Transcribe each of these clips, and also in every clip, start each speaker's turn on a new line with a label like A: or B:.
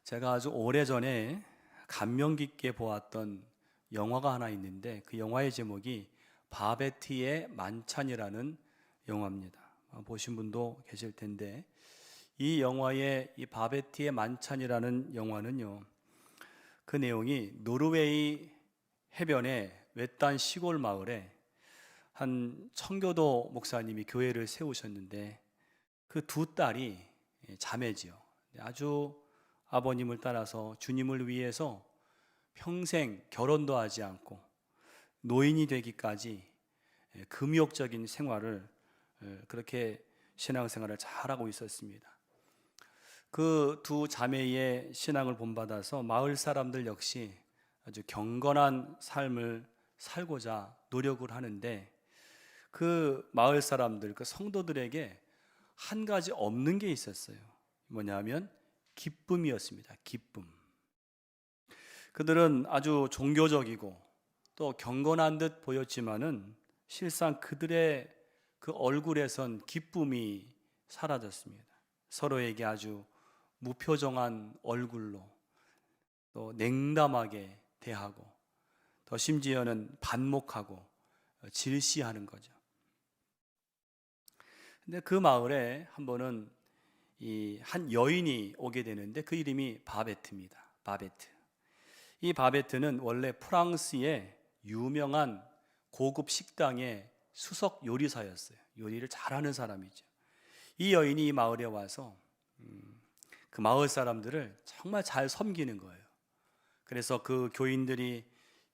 A: 제가 아주 오래전에 감명 깊게 보았던 영화가 하나 있는데 그 영화의 제목이 바베트의 만찬이라는 영화입니다. 보신 분도 계실 텐데 이 영화의 이 바베트의 만찬이라는 영화는요, 그 내용이 노르웨이 해변의 외딴 시골 마을에 한 청교도 목사님이 교회를 세우셨는데 그 두 딸이 자매지요. 아주 아버님을 따라서 주님을 위해서 평생 결혼도 하지 않고 노인이 되기까지 금욕적인 생활을 그렇게 신앙생활을 잘하고 있었습니다. 그 두 자매의 신앙을 본받아서 마을 사람들 역시 아주 경건한 삶을 살고자 노력을 하는데 그 마을 사람들, 그 성도들에게 한 가지 없는 게 있었어요. 뭐냐면 기쁨이었습니다. 기쁨. 그들은 아주 종교적이고 또 경건한 듯 보였지만은 실상 그들의 그 얼굴에선 기쁨이 사라졌습니다. 서로에게 아주 무표정한 얼굴로 또 냉담하게 대하고 더 심지어는 반목하고 질시하는 거죠. 근데 그 마을에 한 번은 이 한 여인이 오게 되는데 그 이름이 바베트입니다. 바베트. 이 바베트는 원래 프랑스의 유명한 고급 식당의 수석 요리사였어요. 요리를 잘하는 사람이죠. 이 여인이 이 마을에 와서 그 마을 사람들을 정말 잘 섬기는 거예요. 그래서 그 교인들이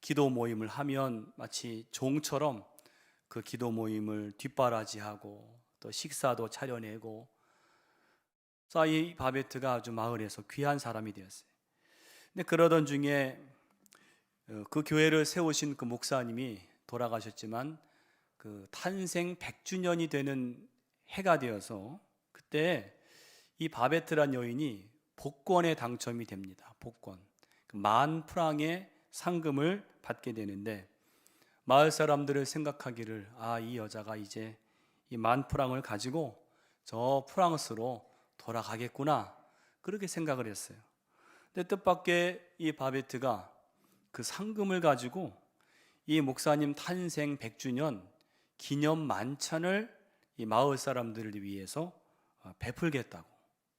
A: 기도 모임을 하면 마치 종처럼 그 기도 모임을 뒷바라지하고 또 식사도 차려내고, 이 바베트가 아주 마을에서 귀한 사람이 되었어요. 근데 그러던 중에 그 교회를 세우신 그 목사님이 돌아가셨지만 그 탄생 100주년이 되는 해가 되어서 그때 이 바베트란 여인이 복권에 당첨이 됩니다. 복권. 10,000프랑의 상금을 받게 되는데 마을 사람들을 생각하기를 이 여자가 이제 이 10,000프랑을 가지고 저 프랑스로 돌아가겠구나, 그렇게 생각을 했어요. 근데 뜻밖의 이 바베트가 그 상금을 가지고 이 목사님 탄생 100주년 기념 만찬을 이 마을 사람들을 위해서 베풀겠다고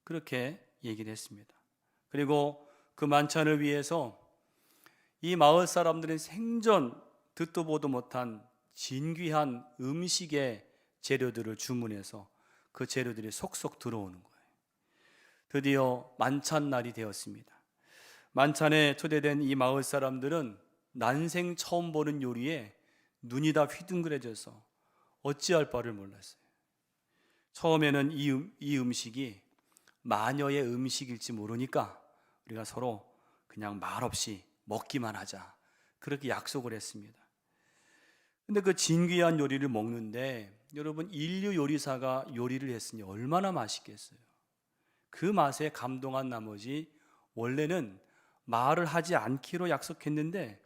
A: 그렇게 얘기를 했습니다. 그리고 그 만찬을 위해서 이 마을 사람들은 생전 듣도 보도 못한 진귀한 음식의 재료들을 주문해서 그 재료들이 속속 들어오는 거예요. 드디어 만찬 날이 되었습니다. 만찬에 초대된 이 마을 사람들은 난생 처음 보는 요리에 눈이 다 휘둥그레져서 어찌할 바를 몰랐어요. 처음에는 이 음식이 마녀의 음식일지 모르니까 우리가 서로 그냥 말없이 먹기만 하자, 그렇게 약속을 했습니다. 근데 그 진귀한 요리를 먹는데 여러분, 인류 요리사가 요리를 했으니 얼마나 맛있겠어요. 그 맛에 감동한 나머지 원래는 말을 하지 않기로 약속했는데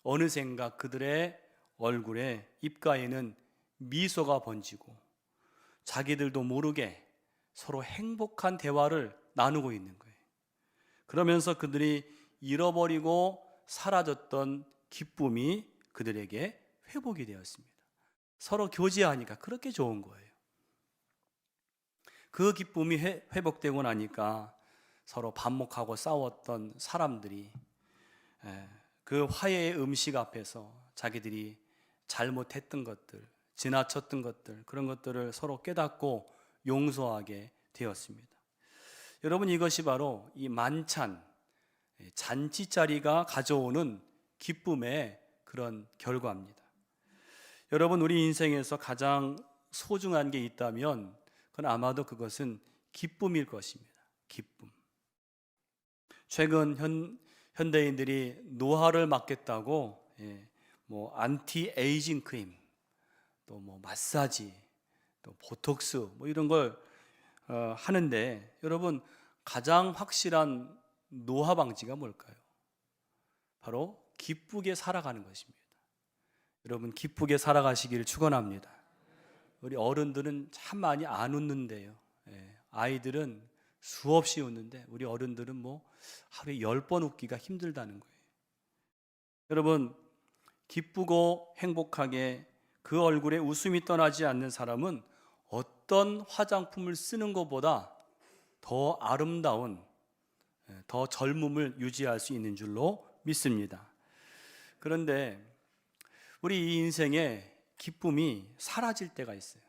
A: 어느샌가 그들의 얼굴에, 입가에는 미소가 번지고 자기들도 모르게 서로 행복한 대화를 나누고 있는 거예요. 그러면서 그들이 잃어버리고 사라졌던 기쁨이 그들에게 회복이 되었습니다. 서로 교제하니까 그렇게 좋은 거예요. 그 기쁨이 회복되고 나니까 서로 반목하고 싸웠던 사람들이 그 화해의 음식 앞에서 자기들이 잘못했던 것들, 지나쳤던 것들, 그런 것들을 서로 깨닫고 용서하게 되었습니다. 여러분, 이것이 바로 이 만찬, 잔치자리가 가져오는 기쁨의 그런 결과입니다. 여러분, 우리 인생에서 가장 소중한 게 있다면 그건 아마도 그것은 기쁨일 것입니다. 기쁨. 최근 현대인들이 노화를 막겠다고 안티 에이징 크림, 또 마사지, 또 보톡스 이런 걸 하는데 여러분, 가장 확실한 노화 방지가 뭘까요? 바로 기쁘게 살아가는 것입니다. 여러분, 기쁘게 살아가시기를 축원합니다. 우리 어른들은 참 많이 안 웃는데요. 아이들은 수없이 웃는데 우리 어른들은 뭐 하루에 10번 웃기가 힘들다는 거예요. 여러분, 기쁘고 행복하게 그 얼굴에 웃음이 떠나지 않는 사람은 어떤 화장품을 쓰는 것보다 더 아름다운, 더 젊음을 유지할 수 있는 줄로 믿습니다. 그런데 우리 이 인생에 기쁨이 사라질 때가 있어요.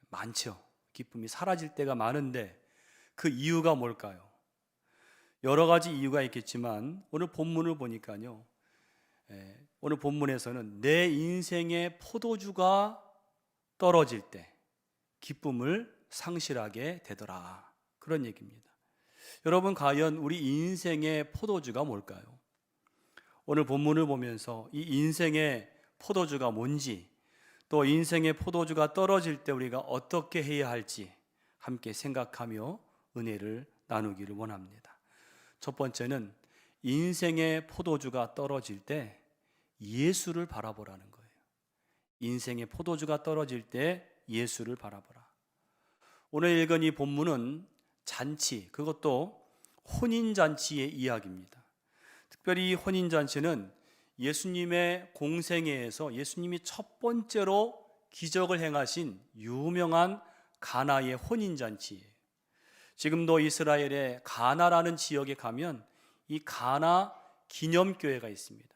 A: 많죠. 기쁨이 사라질 때가 많은데 그 이유가 뭘까요? 여러 가지 이유가 있겠지만 오늘 본문을 보니까요, 오늘 본문에서는 내 인생의 포도주가 떨어질 때 기쁨을 상실하게 되더라, 그런 얘기입니다. 여러분, 과연 우리 인생의 포도주가 뭘까요? 오늘 본문을 보면서 이 인생의 포도주가 뭔지, 또 인생의 포도주가 떨어질 때 우리가 어떻게 해야 할지 함께 생각하며 은혜를 나누기를 원합니다. 첫 번째는 인생의 포도주가 떨어질 때 예수를 바라보라는 거예요. 인생의 포도주가 떨어질 때 예수를 바라보라. 오늘 읽은 이 본문은 잔치, 그것도 혼인잔치의 이야기입니다. 특별히 이 혼인잔치는 예수님의 공생애에서 예수님이 첫 번째로 기적을 행하신 유명한 가나의 혼인잔치예요. 지금도 이스라엘의 가나라는 지역에 가면 이 가나 기념교회가 있습니다.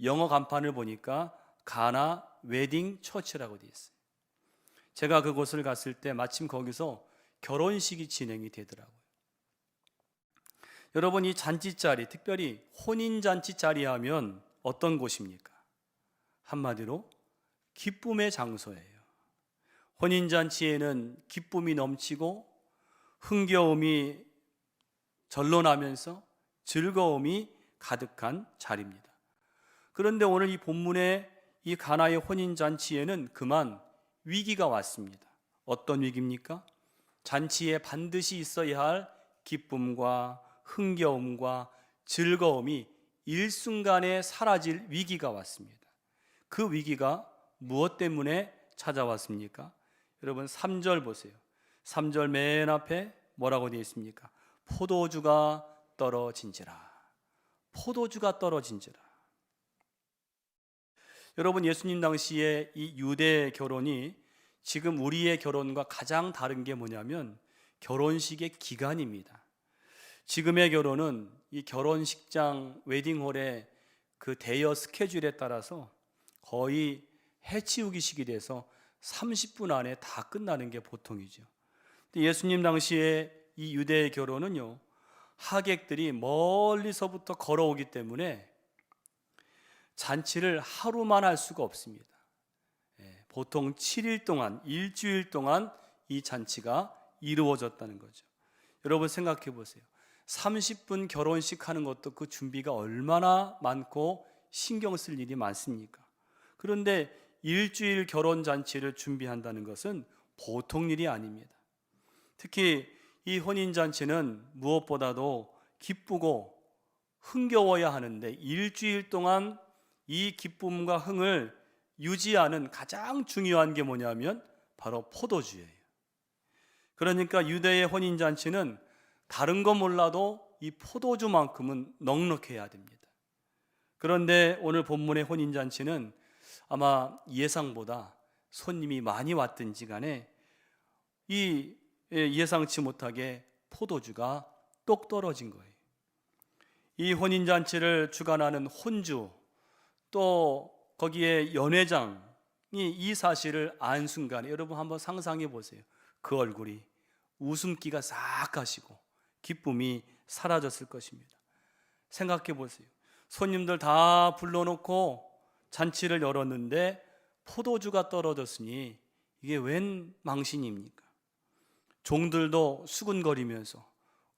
A: 영어 간판을 보니까 가나 웨딩 처치라고 되어 있어요. 제가 그곳을 갔을 때 마침 거기서 결혼식이 진행이 되더라고요. 여러분, 이 잔치자리, 특별히 혼인잔치자리 하면 어떤 곳입니까? 한마디로 기쁨의 장소예요. 혼인잔치에는 기쁨이 넘치고 흥겨움이 절로나면서 즐거움이 가득한 자리입니다. 그런데 오늘 이 본문의 이 가나의 혼인잔치에는 그만 위기가 왔습니다. 어떤 위기입니까? 잔치에 반드시 있어야 할 기쁨과 흥겨움과 즐거움이 일순간에 사라질 위기가 왔습니다. 그 위기가 무엇 때문에 찾아왔습니까? 여러분, 3절 보세요. 3절 맨 앞에 뭐라고 되어 있습니까? 포도주가 떨어진지라. 포도주가 떨어진지라. 여러분, 예수님 당시에 이 유대 결혼이 지금 우리의 결혼과 가장 다른 게 뭐냐면 결혼식의 기간입니다. 지금의 결혼은 이 결혼식장 웨딩홀의 그 대여 스케줄에 따라서 거의 해치우기식이 돼서 30분 안에 다 끝나는 게 보통이죠. 근데 예수님 당시에 이 유대의 결혼은요, 하객들이 멀리서부터 걸어오기 때문에 잔치를 하루만 할 수가 없습니다. 보통 7일 동안, 일주일 동안 이 잔치가 이루어졌다는 거죠. 여러분, 생각해 보세요. 30분 결혼식 하는 것도 그 준비가 얼마나 많고 신경 쓸 일이 많습니까? 그런데 일주일 결혼 잔치를 준비한다는 것은 보통 일이 아닙니다. 특히 이 혼인 잔치는 무엇보다도 기쁘고 흥겨워야 하는데 일주일 동안 이 기쁨과 흥을 유지하는 가장 중요한 게 뭐냐면 바로 포도주예요. 그러니까 유대의 혼인 잔치는 다른 거 몰라도 이 포도주만큼은 넉넉해야 됩니다. 그런데 오늘 본문의 혼인 잔치는 아마 예상보다 손님이 많이 왔든지 간에 이 예상치 못하게 포도주가 똑 떨어진 거예요. 이 혼인 잔치를 주관하는 혼주, 또 거기에 연회장이 이 사실을 안 순간에 여러분 한번 상상해 보세요. 그 얼굴이 웃음기가 싹 가시고 기쁨이 사라졌을 것입니다. 생각해 보세요. 손님들 다 불러놓고 잔치를 열었는데 포도주가 떨어졌으니 이게 웬 망신입니까? 종들도 수군거리면서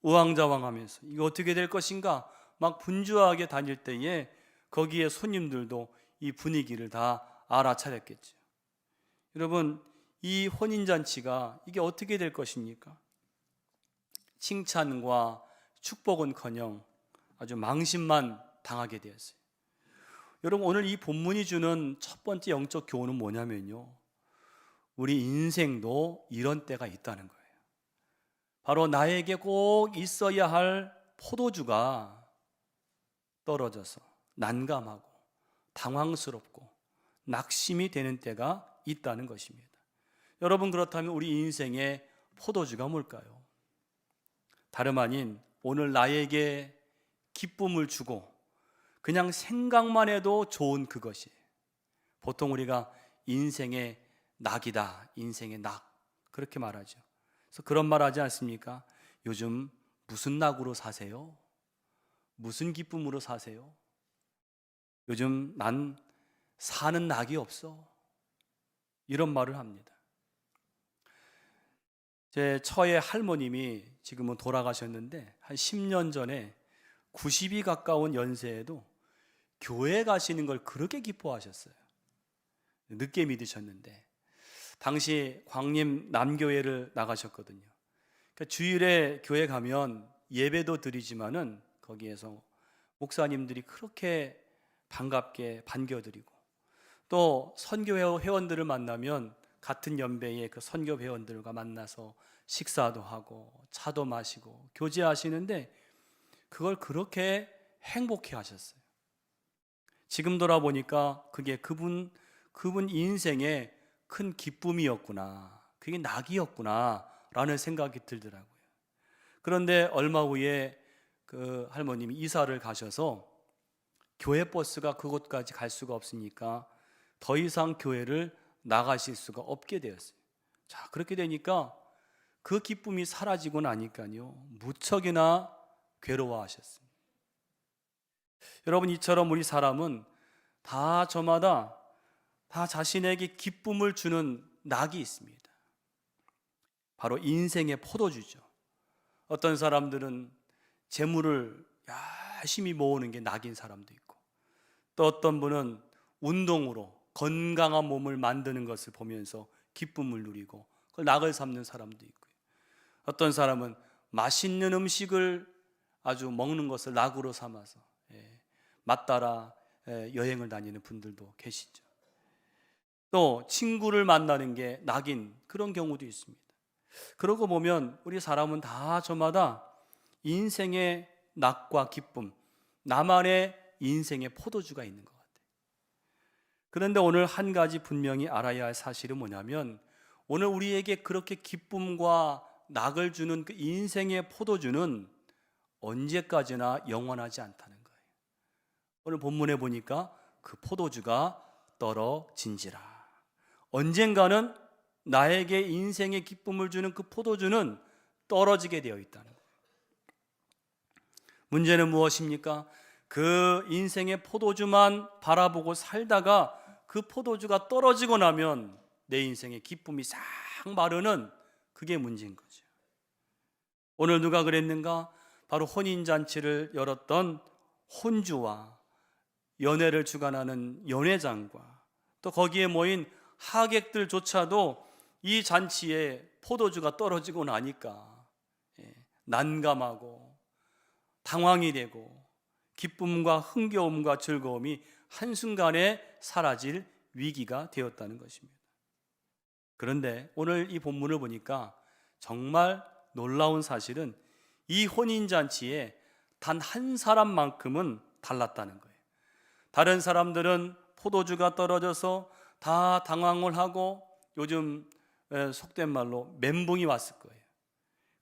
A: 우왕좌왕하면서 이거 어떻게 될 것인가 막 분주하게 다닐 때에 거기에 손님들도 이 분위기를 다 알아차렸겠죠. 여러분, 이 혼인잔치가 이게 어떻게 될 것입니까? 칭찬과 축복은커녕 아주 망신만 당하게 되었어요. 여러분, 오늘 이 본문이 주는 첫 번째 영적 교훈은 뭐냐면요, 우리 인생도 이런 때가 있다는 거예요. 바로 나에게 꼭 있어야 할 포도주가 떨어져서 난감하고 당황스럽고 낙심이 되는 때가 있다는 것입니다. 여러분, 그렇다면 우리 인생의 포도주가 뭘까요? 다름 아닌 오늘 나에게 기쁨을 주고 그냥 생각만 해도 좋은 그것이 보통 우리가 인생의 낙이다, 인생의 낙, 그렇게 말하죠. 그래서 그런 말 하지 않습니까? 요즘 무슨 낙으로 사세요? 무슨 기쁨으로 사세요? 요즘 난 사는 낙이 없어, 이런 말을 합니다. 제 처의 할머님이 지금은 돌아가셨는데 한 10년 전에 90이 가까운 연세에도 교회 가시는 걸 그렇게 기뻐하셨어요. 늦게 믿으셨는데 당시 광림 남교회를 나가셨거든요. 그러니까 주일에 교회 가면 예배도 드리지만은 거기에서 목사님들이 그렇게 반갑게 반겨드리고 또 선교 회원들을 만나면 같은 연배의 그 선교 회원들과 만나서 식사도 하고 차도 마시고 교제하시는데 그걸 그렇게 행복해 하셨어요. 지금 돌아보니까 그게 그분 인생의 큰 기쁨이었구나, 그게 낙이었구나 라는 생각이 들더라고요. 그런데 얼마 후에 그 할머님이 이사를 가셔서 교회 버스가 그곳까지 갈 수가 없으니까 더 이상 교회를 나가실 수가 없게 되었어요. 자, 그렇게 되니까 그 기쁨이 사라지고 나니까요, 무척이나 괴로워하셨습니다. 여러분, 이처럼 우리 사람은 다 저마다 다 자신에게 기쁨을 주는 낙이 있습니다. 바로 인생의 포도주죠. 어떤 사람들은 재물을 열심히 모으는 게 낙인 사람도 있고, 또 어떤 분은 운동으로 건강한 몸을 만드는 것을 보면서 기쁨을 누리고 그걸 낙을 삼는 사람도 있고요. 어떤 사람은 맛있는 음식을 아주 먹는 것을 낙으로 삼아서 맛 따라 여행을 다니는 분들도 계시죠. 또 친구를 만나는 게 낙인, 그런 경우도 있습니다. 그러고 보면 우리 사람은 다 저마다 인생의 낙과 기쁨, 나만의 인생의 포도주가 있는 것 같아요. 그런데 오늘 한 가지 분명히 알아야 할 사실은 뭐냐면, 오늘 우리에게 그렇게 기쁨과 낙을 주는 그 인생의 포도주는 언제까지나 영원하지 않다는 거예요. 오늘 본문에 보니까 그 포도주가 떨어진지라. 언젠가는 나에게 인생의 기쁨을 주는 그 포도주는 떨어지게 되어 있다는 거예요. 문제는 무엇입니까? 그 인생의 포도주만 바라보고 살다가 그 포도주가 떨어지고 나면 내 인생의 기쁨이 싹 마르는, 그게 문제인 거죠. 오늘 누가 그랬는가? 바로 혼인잔치를 열었던 혼주와 연회를 주관하는 연회장과 또 거기에 모인 하객들조차도 이 잔치에 포도주가 떨어지고 나니까 난감하고 당황이 되고 기쁨과 흥겨움과 즐거움이 한순간에 사라질 위기가 되었다는 것입니다. 그런데 오늘 이 본문을 보니까 정말 놀라운 사실은 이 혼인잔치에 단 한 사람만큼은 달랐다는 거예요. 다른 사람들은 포도주가 떨어져서 다 당황을 하고 요즘 속된 말로 멘붕이 왔을 거예요.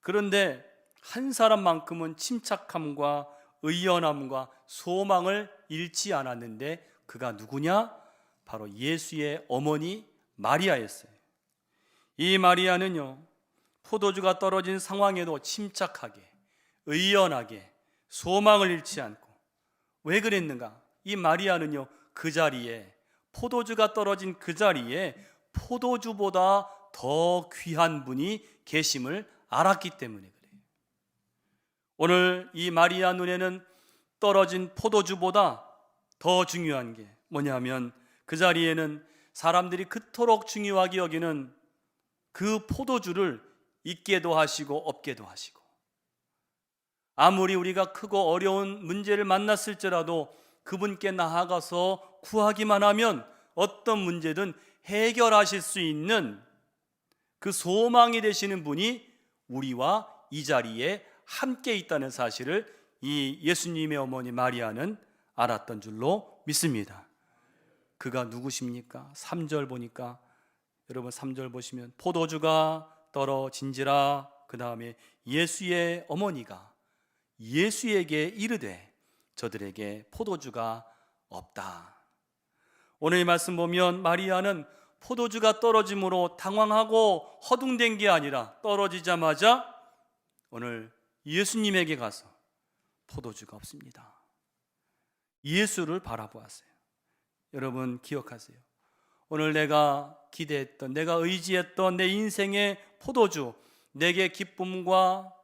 A: 그런데 한 사람만큼은 침착함과 의연함과 소망을 잃지 않았는데 그가 누구냐? 바로 예수의 어머니 마리아였어요. 이 마리아는요, 포도주가 떨어진 상황에도 침착하게, 의연하게, 소망을 잃지 않고, 왜 그랬는가? 이 마리아는요, 그 자리에, 포도주가 떨어진 그 자리에 포도주보다 더 귀한 분이 계심을 알았기 때문에 그래요. 오늘 이 마리아 눈에는 떨어진 포도주보다 더 중요한 게 뭐냐면, 그 자리에는 사람들이 그토록 중요하게 여기는 그 포도주를 있게도 하시고 없게도 하시고, 아무리 우리가 크고 어려운 문제를 만났을지라도 그분께 나아가서 구하기만 하면 어떤 문제든 해결하실 수 있는 그 소망이 되시는 분이 우리와 이 자리에 함께 있다는 사실을 이 예수님의 어머니 마리아는 알았던 줄로 믿습니다. 그가 누구십니까? 3절 보니까, 여러분 3절 보시면 포도주가 떨어진지라, 그 다음에 예수의 어머니가 예수에게 이르되 저들에게 포도주가 없다. 오늘 이 말씀 보면 마리아는 포도주가 떨어짐으로 당황하고 허둥댄 게 아니라 떨어지자마자 오늘 예수님에게 가서 포도주가 없습니다. 예수를 바라보았어요. 여러분 기억하세요. 오늘 내가 기대했던, 내가 의지했던 내 인생의 포도주, 내게 기쁨과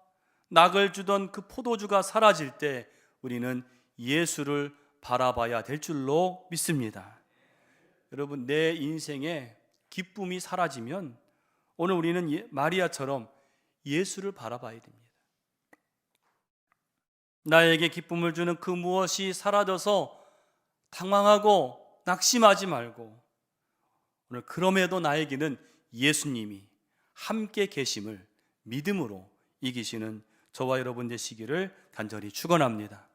A: 낙을 주던 그 포도주가 사라질 때 우리는 예수를 바라봐야 될 줄로 믿습니다. 여러분, 내 인생에 기쁨이 사라지면 오늘 우리는 마리아처럼 예수를 바라봐야 됩니다. 나에게 기쁨을 주는 그 무엇이 사라져서 당황하고 낙심하지 말고, 오늘 그럼에도 나에게는 예수님이 함께 계심을 믿음으로 이기시는 저와 여러분 되시기를 간절히 축원합니다.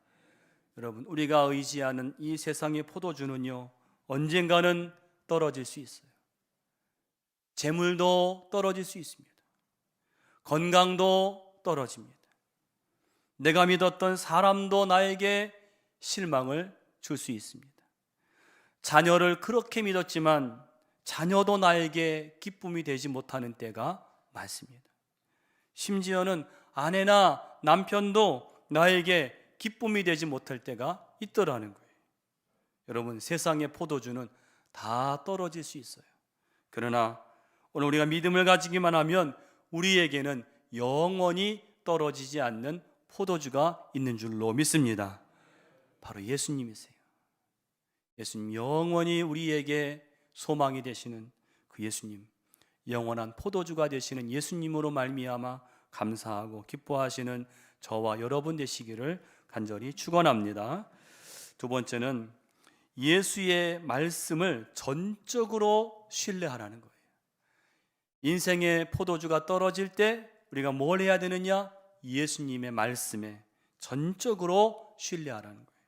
A: 여러분, 우리가 의지하는 이 세상의 포도주는요, 언젠가는 떨어질 수 있어요. 재물도 떨어질 수 있습니다. 건강도 떨어집니다. 내가 믿었던 사람도 나에게 실망을 줄 수 있습니다. 자녀를 그렇게 믿었지만 자녀도 나에게 기쁨이 되지 못하는 때가 많습니다. 심지어는 아내나 남편도 나에게 기쁨이 되지 못할 때가 있더라는 거예요. 여러분, 세상의 포도주는 다 떨어질 수 있어요. 그러나 오늘 우리가 믿음을 가지기만 하면 우리에게는 영원히 떨어지지 않는 포도주가 있는 줄로 믿습니다. 바로 예수님이세요. 예수님, 영원히 우리에게 소망이 되시는 그 예수님, 영원한 포도주가 되시는 예수님으로 말미암아 감사하고 기뻐하시는 저와 여러분 되시기를 간절히 축원합니다. 두 번째는 예수의 말씀을 전적으로 신뢰하라는 거예요. 인생의 포도주가 떨어질 때 우리가 뭘 해야 되느냐? 예수님의 말씀에 전적으로 신뢰하라는 거예요.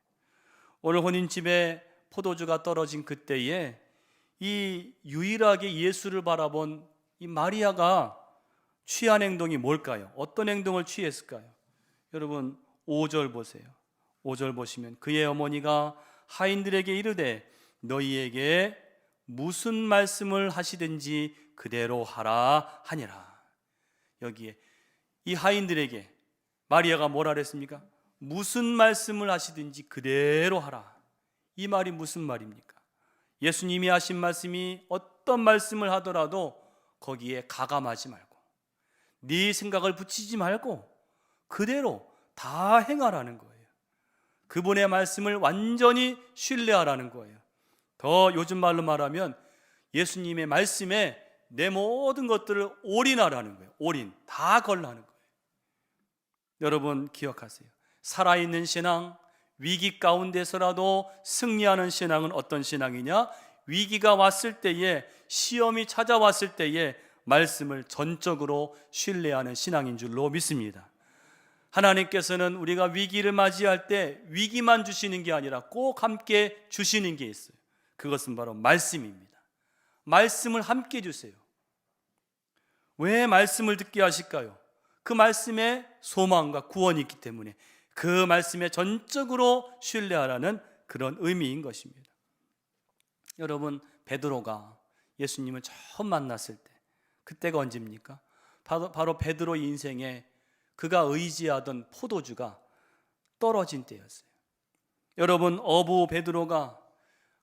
A: 오늘 혼인집에 포도주가 떨어진 그때에 이 유일하게 예수를 바라본 이 마리아가 취한 행동이 뭘까요? 어떤 행동을 취했을까요? 여러분 5절 보세요. 5절 보시면 그의 어머니가 하인들에게 이르되 너희에게 무슨 말씀을 하시든지 그대로 하라 하니라. 여기에 이 하인들에게 마리아가 뭐라 그랬습니까? 무슨 말씀을 하시든지 그대로 하라. 이 말이 무슨 말입니까? 예수님이 하신 말씀이 어떤 말씀을 하더라도 거기에 가감하지 말고 네 생각을 붙이지 말고 그대로 다 행하라는 거예요. 그분의 말씀을 완전히 신뢰하라는 거예요. 더 요즘 말로 말하면 예수님의 말씀에 내 모든 것들을 올인하라는 거예요. 올인, 다 걸라는 거예요. 여러분 기억하세요. 살아있는 신앙, 위기 가운데서라도 승리하는 신앙은 어떤 신앙이냐? 위기가 왔을 때에, 시험이 찾아왔을 때에 말씀을 전적으로 신뢰하는 신앙인 줄로 믿습니다. 하나님께서는 우리가 위기를 맞이할 때 위기만 주시는 게 아니라 꼭 함께 주시는 게 있어요. 그것은 바로 말씀입니다. 말씀을 함께 주세요. 왜 말씀을 듣게 하실까요? 그 말씀에 소망과 구원이 있기 때문에 그 말씀에 전적으로 신뢰하라는 그런 의미인 것입니다. 여러분, 베드로가 예수님을 처음 만났을 때, 그때가 언제입니까? 바로 베드로 인생에 그가 의지하던 포도주가 떨어진 때였어요. 여러분, 어부 베드로가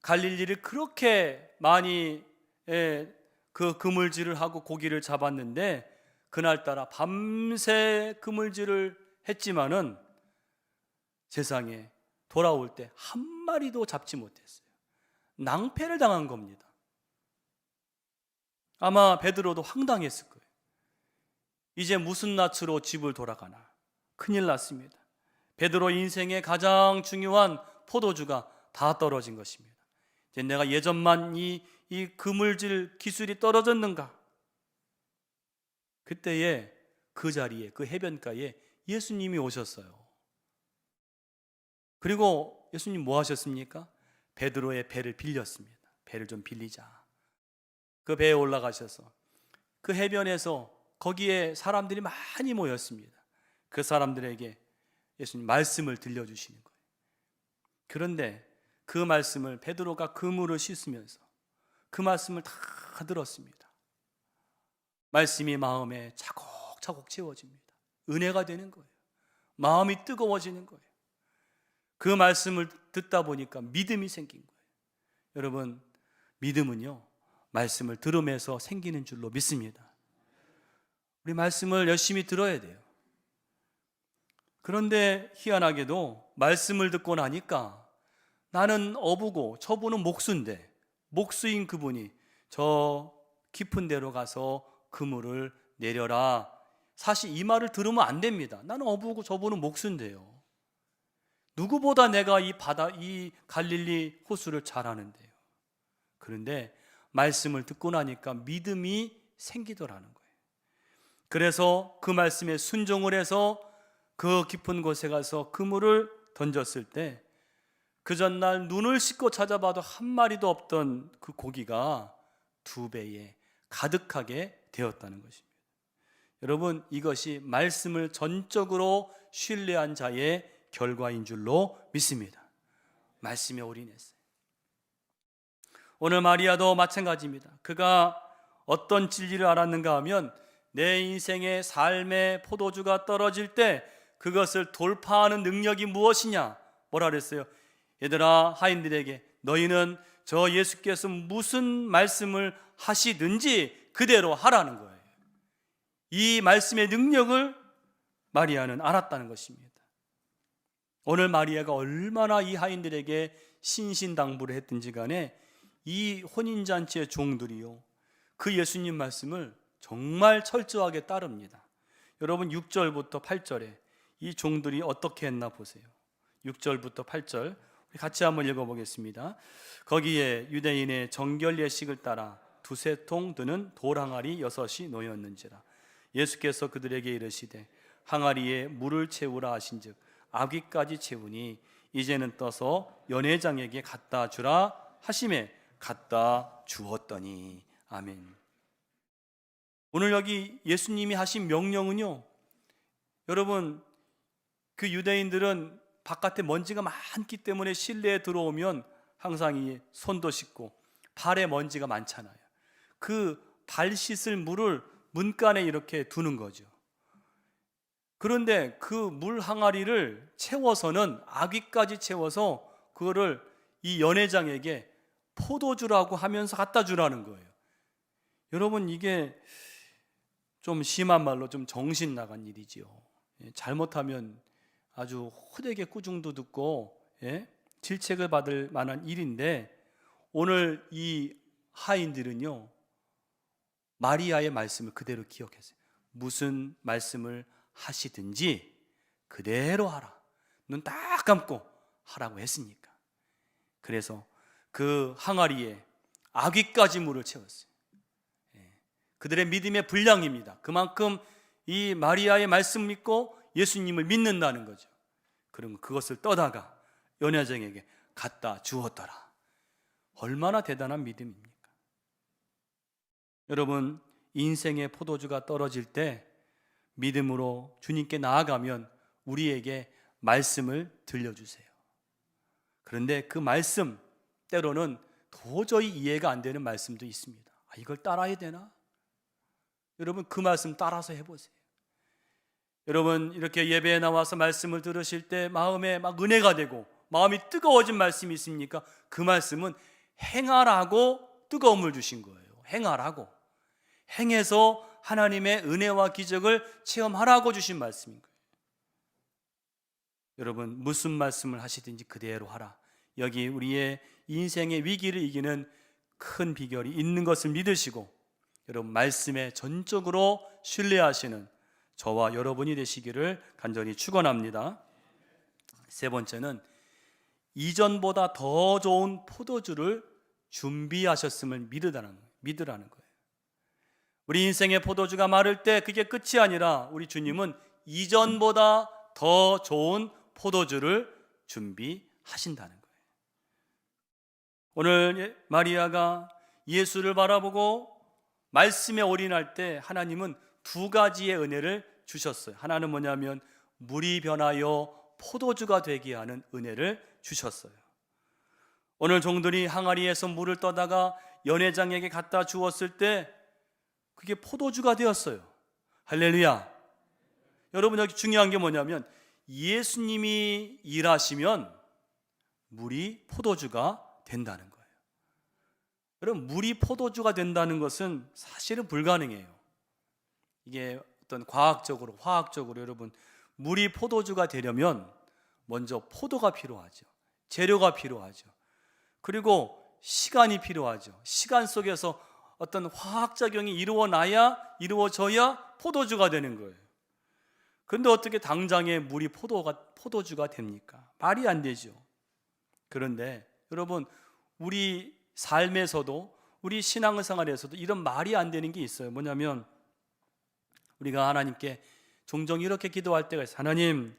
A: 갈릴리를 그렇게 많이 그 그물질을 하고 고기를 잡았는데 그날따라 밤새 그물질을 했지만은 세상에 돌아올 때 한 마리도 잡지 못했어요. 낭패를 당한 겁니다. 아마 베드로도 황당했을 거예요. 이제 무슨 낯으로 집을 돌아가나. 큰일 났습니다. 베드로 인생의 가장 중요한 포도주가 다 떨어진 것입니다. 이제 내가 예전만 이 그물질 기술이 떨어졌는가? 그때에 그 자리에, 그 해변가에 예수님이 오셨어요. 그리고 예수님 뭐 하셨습니까? 베드로의 배를 빌렸습니다. 배를 좀 빌리자. 그 배에 올라가셔서 그 해변에서 거기에 사람들이 많이 모였습니다. 그 사람들에게 예수님 말씀을 들려주시는 거예요. 그런데 그 말씀을 베드로가 그물을 씻으면서 그 말씀을 다 들었습니다. 말씀이 마음에 차곡차곡 채워집니다. 은혜가 되는 거예요. 마음이 뜨거워지는 거예요. 그 말씀을 듣다 보니까 믿음이 생긴 거예요. 여러분, 믿음은요, 말씀을 들으면서 생기는 줄로 믿습니다. 우리 말씀을 열심히 들어야 돼요. 그런데 희한하게도 말씀을 듣고 나니까 나는 어부고 저분은 목수인데, 목수인 그분이 저 깊은 데로 가서 그물을 내려라. 사실 이 말을 들으면 안 됩니다. 나는 어부고 저분은 목수인데요. 누구보다 내가 이 갈릴리 호수를 잘 아는데요. 그런데 말씀을 듣고 나니까 믿음이 생기더라는 거예요. 그래서 그 말씀에 순종을 해서 그 깊은 곳에 가서 그물을 던졌을 때 그 전날 눈을 씻고 찾아봐도 한 마리도 없던 그 고기가 2배에 가득하게 되었다는 것입니다. 여러분, 이것이 말씀을 전적으로 신뢰한 자의 결과인 줄로 믿습니다. 말씀에 올인했어요. 오늘 마리아도 마찬가지입니다. 그가 어떤 진리를 알았는가 하면 내 인생의 삶의 포도주가 떨어질 때 그것을 돌파하는 능력이 무엇이냐? 뭐라 그랬어요? 얘들아, 하인들에게 너희는 저 예수께서 무슨 말씀을 하시든지 그대로 하라는 거예요. 이 말씀의 능력을 마리아는 알았다는 것입니다. 오늘 마리아가 얼마나 이 하인들에게 신신당부를 했든지 간에 이 혼인잔치의 종들이요, 그 예수님 말씀을 정말 철저하게 따릅니다. 여러분, 6절부터 8절에 이 종들이 어떻게 했나 보세요. 6절부터 8절 같이 한번 읽어보겠습니다. 거기에 유대인의 정결 예식을 따라 2-3통 드는 돌 항아리 6이 놓였는지라. 예수께서 그들에게 이르시되 항아리에 물을 채우라 하신즉 아귀까지 채우니 이제는 떠서 연회장에게 갖다 주라 하심에 갖다 주었더니. 아멘. 오늘 여기 예수님이 하신 명령은요, 여러분, 그 유대인들은 바깥에 먼지가 많기 때문에 실내에 들어오면 항상 이 손도 씻고 발에 먼지가 많잖아요. 그 발 씻을 물을 문간에 이렇게 두는 거죠. 그런데 그 물 항아리를 채워서는 아귀까지 채워서 그거를 이 연회장에게 포도주라고 하면서 갖다 주라는 거예요. 여러분, 이게 좀 심한 말로 좀 정신 나간 일이지요. 잘못하면 아주 호되게 꾸중도 듣고 질책을 받을 만한 일인데, 오늘 이 하인들은요, 마리아의 말씀을 그대로 기억했어요. 무슨 말씀을 하시든지 그대로 하라. 눈 딱 감고 하라고 했으니까. 그래서 그 항아리에 아귀까지 물을 채웠어요. 그들의 믿음의 분량입니다. 그만큼 이 마리아의 말씀 믿고 예수님을 믿는다는 거죠. 그러면 그것을 떠다가 연회장에게 갖다 주었더라. 얼마나 대단한 믿음입니까? 여러분, 인생의 포도주가 떨어질 때 믿음으로 주님께 나아가면 우리에게 말씀을 들려주세요. 그런데 그 말씀, 때로는 도저히 이해가 안 되는 말씀도 있습니다. 이걸 따라야 되나? 여러분, 그 말씀 따라서 해보세요. 여러분, 이렇게 예배에 나와서 말씀을 들으실 때 마음에 막 은혜가 되고 마음이 뜨거워진 말씀이 있습니까? 그 말씀은 행하라고 뜨거움을 주신 거예요. 행하라고. 행해서 하나님의 은혜와 기적을 체험하라고 주신 말씀인 거예요. 여러분, 무슨 말씀을 하시든지 그대로 하라. 여기 우리의 인생의 위기를 이기는 큰 비결이 있는 것을 믿으시고, 여러분, 말씀에 전적으로 신뢰하시는 저와 여러분이 되시기를 간절히 축원합니다. 세 번째는 이전보다 더 좋은 포도주를 준비하셨음을 믿으라는 거예요. 우리 인생의 포도주가 마를 때 그게 끝이 아니라 우리 주님은 이전보다 더 좋은 포도주를 준비하신다는 거예요. 오늘 마리아가 예수를 바라보고 말씀에 올인할 때 하나님은 두 가지의 은혜를 주셨어요. 하나는 뭐냐면 물이 변하여 포도주가 되게 하는 은혜를 주셨어요. 오늘 종들이 항아리에서 물을 떠다가 연회장에게 갖다 주었을 때 그게 포도주가 되었어요. 할렐루야. 여러분, 여기 중요한 게 뭐냐면 예수님이 일하시면 물이 포도주가 된다는 거예요. 여러분, 물이 포도주가 된다는 것은 사실은 불가능해요. 이게 어떤 과학적으로, 화학적으로 여러분, 물이 포도주가 되려면 먼저 포도가 필요하죠. 재료가 필요하죠. 그리고 시간이 필요하죠. 시간 속에서 어떤 화학작용이 이루어져야 포도주가 되는 거예요. 그런데 어떻게 당장에 물이 포도주가 됩니까? 말이 안 되죠. 그런데 여러분, 우리 삶에서도, 우리 신앙생활에서도 이런 말이 안 되는 게 있어요. 뭐냐면 우리가 하나님께 종종 이렇게 기도할 때가 있어요. 하나님,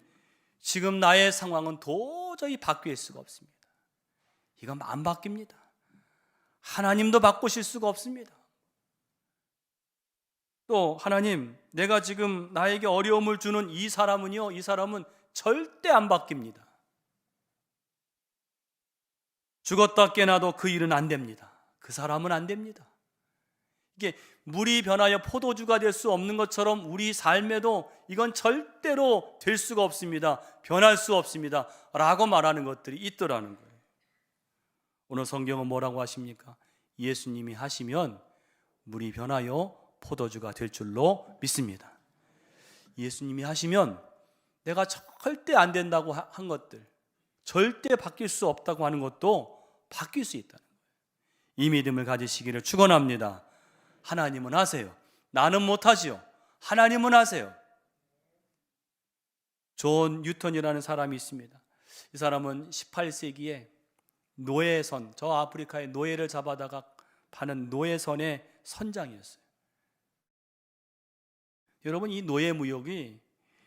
A: 지금 나의 상황은 도저히 바뀔 수가 없습니다. 이건 안 바뀝니다. 하나님도 바꾸실 수가 없습니다. 또 하나님, 내가 지금 나에게 어려움을 주는 이 사람은 절대 안 바뀝니다. 죽었다 깨나도 그 일은 안 됩니다. 그 사람은 안 됩니다. 이게 물이 변하여 포도주가 될 수 없는 것처럼 우리 삶에도 이건 절대로 될 수가 없습니다. 변할 수 없습니다. 라고 말하는 것들이 있더라는 거예요. 오늘 성경은 뭐라고 하십니까? 예수님이 하시면 물이 변하여 포도주가 될 줄로 믿습니다. 예수님이 하시면 내가 절대 안 된다고 한 것들, 절대 바뀔 수 없다고 하는 것도 바뀔 수 있다는 거예요. 이 믿음을 가지시기를 축원합니다. 하나님은 하세요. 나는 못하지요. 하나님은 하세요. 존 뉴턴이라는 사람이 있습니다. 이 사람은 18세기에 노예선, 저 아프리카의 노예를 잡아다가 파는 노예선의 선장이었어요. 여러분, 이 노예 무역이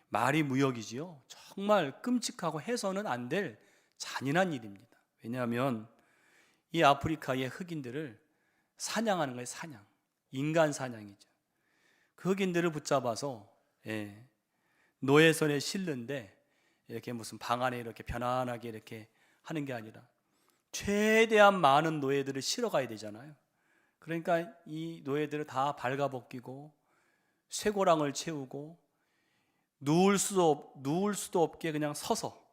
A: 말이 무역이지요. 정말 끔찍하고 해서는 안 될 잔인한 일입니다. 왜냐하면 이 아프리카의 흑인들을 사냥하는 거예요. 사냥, 인간 사냥이죠. 그 흑인들을 붙잡아서 노예선에 실는데 이렇게 무슨 방 안에 이렇게 편안하게 이렇게 하는 게 아니라 최대한 많은 노예들을 실어가야 되잖아요. 그러니까 이 노예들을 다 발가벗기고 쇠고랑을 채우고 누울 수도 없게 그냥 서서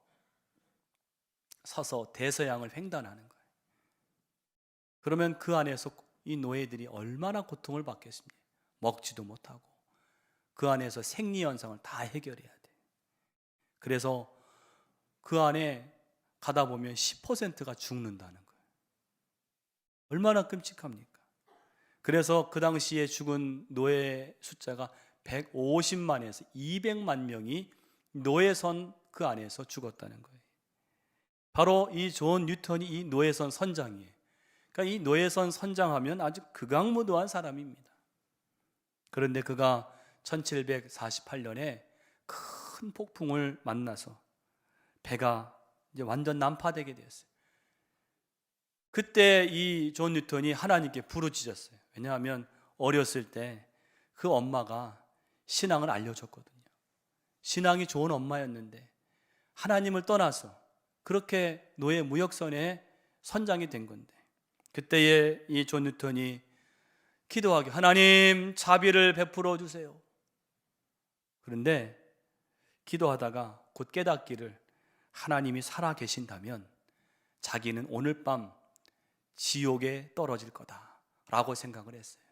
A: 대서양을 횡단하는 거예요. 그러면 그 안에서 이 노예들이 얼마나 고통을 받겠습니까? 먹지도 못하고 그 안에서 생리 현상을 다 해결해야 돼. 그래서 그 안에 가다 보면 10%가 죽는다는 거예요. 얼마나 끔찍합니까? 그래서 그 당시에 죽은 노예 숫자가 150만에서 200만 명이 노예선 그 안에서 죽었다는 거예요. 바로 이 존 뉴턴이 이 노예선 선장이에요. 그러니까 이 노예선 선장하면 아주 극악무도한 사람입니다. 그런데 그가 1748년에 큰 폭풍을 만나서 배가 이제 완전 난파되게 되었어요. 그때 이 존 뉴턴이 하나님께 부르짖었어요. 왜냐하면 어렸을 때 그 엄마가 신앙을 알려줬거든요. 신앙이 좋은 엄마였는데 하나님을 떠나서 그렇게 노예 무역선의 선장이 된 건데, 그때에 이 존 뉴턴이 기도하기, 하나님 자비를 베풀어 주세요. 그런데 기도하다가 곧 깨닫기를, 하나님이 살아 계신다면 자기는 오늘 밤 지옥에 떨어질 거다라고 생각을 했어요.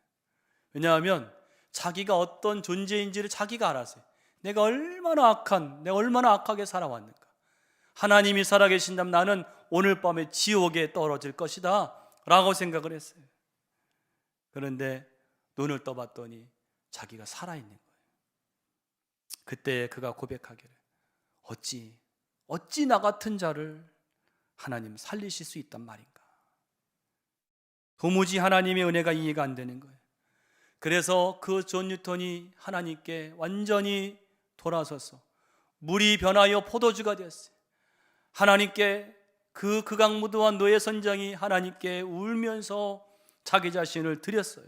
A: 왜냐하면 자기가 어떤 존재인지를 자기가 알았어요. 내가 얼마나 악하게 살아왔는가. 하나님이 살아계신다면 나는 오늘 밤에 지옥에 떨어질 것이다 라고 생각을 했어요. 그런데 눈을 떠봤더니 자기가 살아있는 거예요. 그때 그가 고백하기를, 어찌 나 같은 자를 하나님 살리실 수 있단 말인가. 도무지 하나님의 은혜가 이해가 안 되는 거예요. 그래서 그 존 뉴턴이 하나님께 완전히 돌아서서 물이 변하여 포도주가 되었어요. 하나님께 그 극악무도한 노예 선장이 하나님께 울면서 자기 자신을 드렸어요.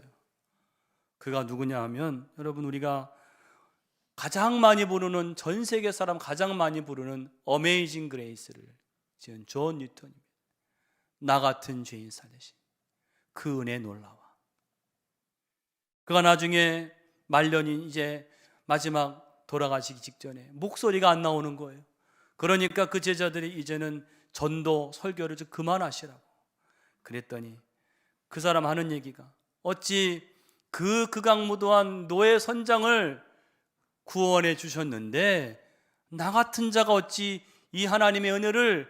A: 그가 누구냐 하면 여러분, 우리가 가장 많이 부르는, 전 세계 사람 가장 많이 부르는 어메이징 그레이스를 지은 존 뉴턴입니다. 나 같은 죄인 살리신 그 은혜 놀라워. 그가 나중에 말년이 이제 마지막 돌아가시기 직전에 목소리가 안 나오는 거예요. 그러니까 그 제자들이 이제는 전도 설교를 좀 그만하시라고 그랬더니 그 사람 하는 얘기가, 어찌 그 극악무도한 노예 선장을 구원해 주셨는데 나 같은 자가 어찌 이 하나님의 은혜를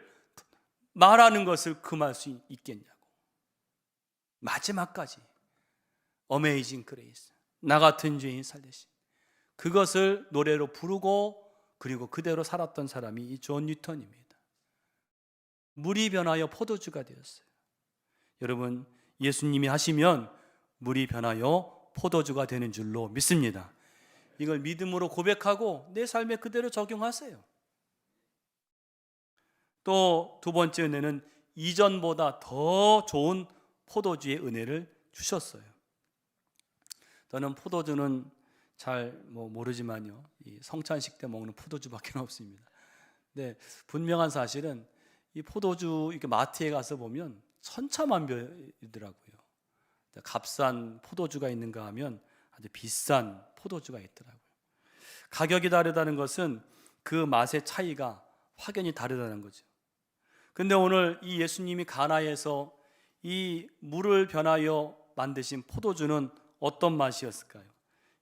A: 말하는 것을 금할 수 있겠냐고. 마지막까지 어메이징 그레이스, 나 같은 죄인 살리신, 그것을 노래로 부르고 그리고 그대로 살았던 사람이 이 존 뉴턴입니다. 물이 변하여 포도주가 되었어요. 여러분, 예수님이 하시면 물이 변하여 포도주가 되는 줄로 믿습니다. 이걸 믿음으로 고백하고 내 삶에 그대로 적용하세요. 또 두 번째 은혜는 이전보다 더 좋은 포도주의 은혜를 주셨어요. 저는 포도주는 잘 모르지만요, 이 성찬식 때 먹는 포도주밖에 없습니다. 근데 분명한 사실은 이 포도주, 이렇게 마트에 가서 보면 천차만별이더라고요. 값싼 포도주가 있는가 하면 아주 비싼 포도주가 있더라고요. 가격이 다르다는 것은 그 맛의 차이가 확연히 다르다는 거죠. 근데 오늘 이 예수님이 가나에서 이 물을 변하여 만드신 포도주는 어떤 맛이었을까요?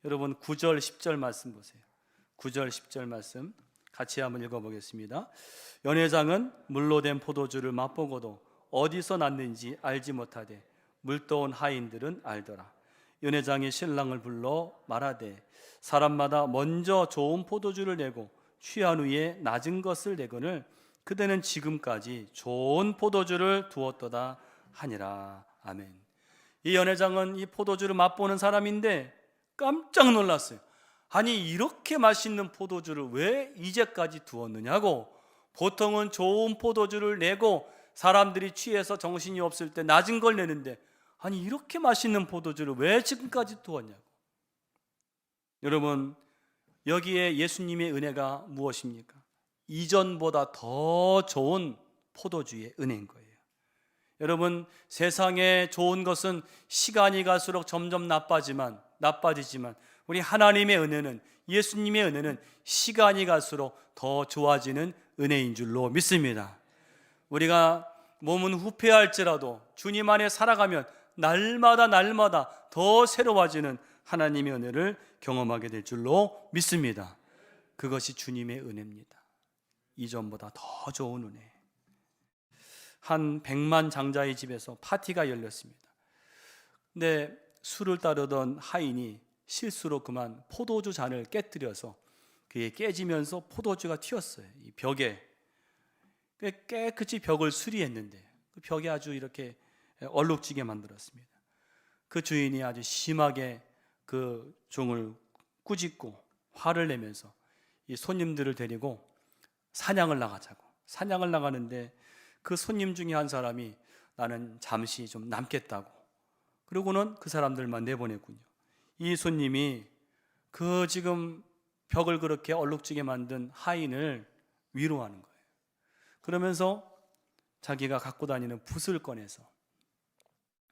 A: 여러분, 9절 10절 말씀 보세요. 9절 10절 말씀 같이 한번 읽어보겠습니다. 연회장은 물로 된 포도주를 맛보고도 어디서 났는지 알지 못하되 물떠온 하인들은 알더라. 연회장이 신랑을 불러 말하되 사람마다 먼저 좋은 포도주를 내고 취한 후에 낮은 것을 내거늘 그대는 지금까지 좋은 포도주를 두었도다 하니라. 아멘. 이 연회장은 이 포도주를 맛보는 사람인데 깜짝 놀랐어요. 아니, 이렇게 맛있는 포도주를 왜 이제까지 두었느냐고. 보통은 좋은 포도주를 내고 사람들이 취해서 정신이 없을 때 낮은 걸 내는데, 아니 이렇게 맛있는 포도주를 왜 지금까지 두었냐고. 여러분, 여기에 예수님의 은혜가 무엇입니까? 이전보다 더 좋은 포도주의 은혜인 거예요. 여러분, 세상에 좋은 것은 시간이 갈수록 점점 나빠지지만 우리 하나님의 은혜는, 예수님의 은혜는 시간이 갈수록 더 좋아지는 은혜인 줄로 믿습니다. 우리가 몸은 후패할지라도 주님 안에 살아가면 날마다 더 새로워지는 하나님의 은혜를 경험하게 될 줄로 믿습니다. 그것이 주님의 은혜입니다. 이전보다 더 좋은 은혜. 한 백만 장자의 집에서 파티가 열렸습니다. 근데 술을 따르던 하인이 실수로 그만 포도주 잔을 깨뜨려서 그게 깨지면서 포도주가 튀었어요. 이 벽에. 깨끗이 벽을 수리했는데 그 벽에 아주 이렇게 얼룩지게 만들었습니다. 그 주인이 아주 심하게 그 종을 꾸짖고 화를 내면서 이 손님들을 데리고 사냥을 나가자고. 사냥을 나가는데 그 손님 중에 한 사람이 나는 잠시 좀 남겠다고. 그러고는 그 사람들만 내보냈군요. 이 손님이 그 지금 벽을 그렇게 얼룩지게 만든 하인을 위로하는 거예요. 그러면서 자기가 갖고 다니는 붓을 꺼내서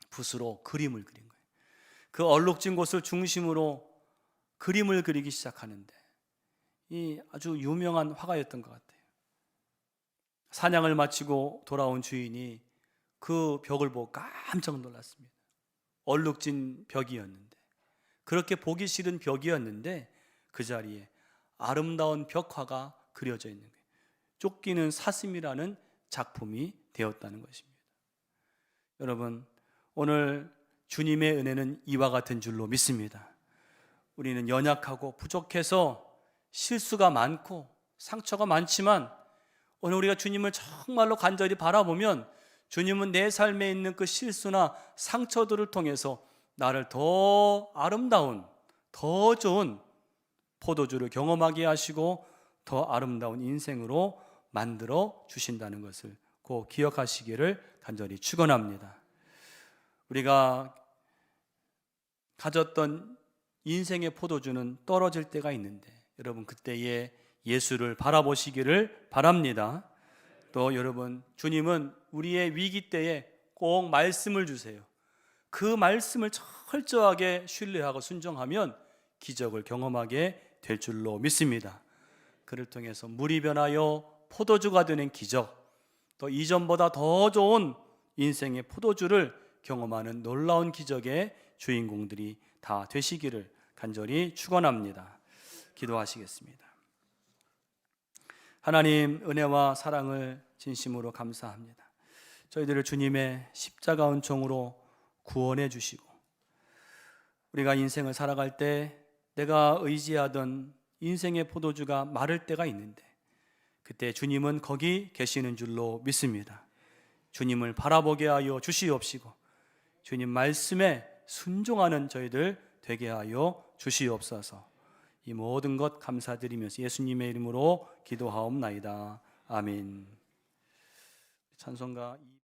A: 붓으로 그림을 그린 거예요. 그 얼룩진 곳을 중심으로 그림을 그리기 시작하는데 이 아주 유명한 화가였던 것 같아요. 사냥을 마치고 돌아온 주인이 그 벽을 보고 깜짝 놀랐습니다. 얼룩진 벽이었는데, 그렇게 보기 싫은 벽이었는데 그 자리에 아름다운 벽화가 그려져 있는 거예요. 쫓기는 사슴이라는 작품이 되었다는 것입니다. 여러분, 오늘 주님의 은혜는 이와 같은 줄로 믿습니다. 우리는 연약하고 부족해서 실수가 많고 상처가 많지만 오늘 우리가 주님을 정말로 간절히 바라보면 주님은 내 삶에 있는 그 실수나 상처들을 통해서 나를 더 아름다운, 더 좋은 포도주를 경험하게 하시고 더 아름다운 인생으로 만들어 주신다는 것을 꼭 기억하시기를 간절히 축원합니다. 우리가 가졌던 인생의 포도주는 떨어질 때가 있는데 여러분 그때에 예수를 바라보시기를 바랍니다. 또 여러분 주님은 우리의 위기 때에 꼭 말씀을 주세요. 그 말씀을 철저하게 신뢰하고 순종하면 기적을 경험하게 될 줄로 믿습니다. 그를 통해서 물이 변하여 포도주가 되는 기적, 또 이전보다 더 좋은 인생의 포도주를 경험하는 놀라운 기적의 주인공들이 다 되시기를 간절히 축원합니다. 기도하시겠습니다. 하나님 은혜와 사랑을 진심으로 감사합니다. 저희들을 주님의 십자가 은총으로 구원해 주시고 우리가 인생을 살아갈 때 내가 의지하던 인생의 포도주가 마를 때가 있는데 그때 주님은 거기 계시는 줄로 믿습니다. 주님을 바라보게 하여 주시옵시고 주님 말씀에 순종하는 저희들 되게 하여 주시옵소서. 이 모든 것 감사드리면서 예수님의 이름으로 기도하옵나이다. 아멘. 찬송가